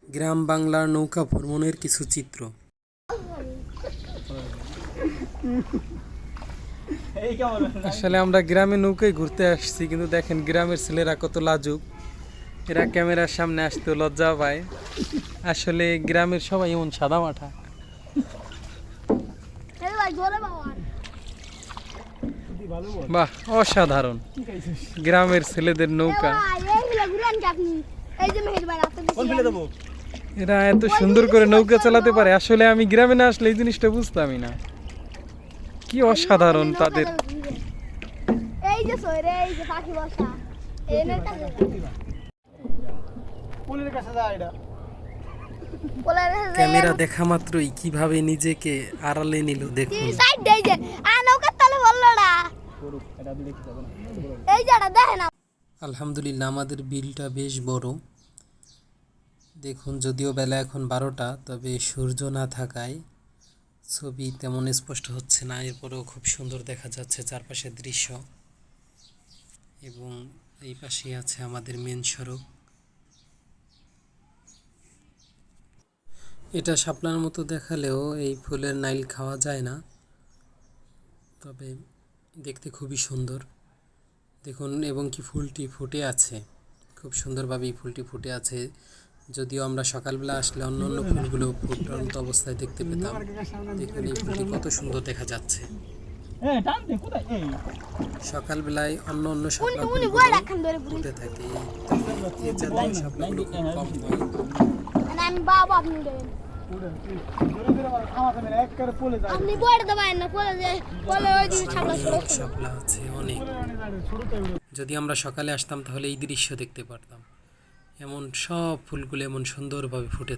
গ্রাম বাংলার নৌকা ভ্রমণের কিছু চিত্র। আসলে আমরা গ্রামে নৌকায় ঘুরতে আসছি, কিন্তু দেখেন গ্রামের ছেলেরা কত লাজুক। এরা ক্যামেরার সামনে আসতে লজ্জা পায়। আসলে গ্রামের সবাই এমন সাদা মাঠা। বাহ, অসাধারণ গ্রামের ছেলেদের নৌকা। এরা এত সুন্দর করে নৌকা চালাতে পারে। আসলে আমি গ্রামে না আসলে এই জিনিসটা বুঝতামই না। কি অসাধারণ তাদের। ক্যামেরা দেখা মাত্রই কিভাবে নিজেকে আড়ালে নিল দেখুন। আলহামদুলিল্লাহ, আমাদের বিলটা বেশ বড়। দেখুন, যদিও বেলা এখন 12টা, তবে সূর্য না থাকায় ছবি তেমন স্পষ্ট হচ্ছে না। এরপরেও খুব সুন্দর দেখা যাচ্ছে চারপাশের দৃশ্য। এবং এই পাশেই আছে আমাদের মেন সড়ক। এটা শাপলার মতো দেখালেও এই ফুলের নাইল খাওয়া যায় না, তবে দেখতে খুবই সুন্দর। দেখুন, এবং কি ফুলটি ফুটে আছে, খুব সুন্দরভাবে এই ফুলটি ফুটে আছে। যদিও আমরা সকালবেলা আসলে অন্য অন্য ফুলগুলো ফুটন্ত অবস্থায় দেখতে পেতাম। দেখুন এই ফুলটি কত সুন্দর দেখা যাচ্ছে। সকালবেলায় অন্য অন্য শাপলাগুলো ফুটে থাকে, এই জাতীয় শাপলাগুলো খুব কম হয়। শাপলা আছে অনেক। যদি আমরা সকালে আসতাম তাহলে এই দৃশ্য দেখতে পারতাম। এমন সব ফুলগুলো এমন সুন্দরভাবে ফুটে।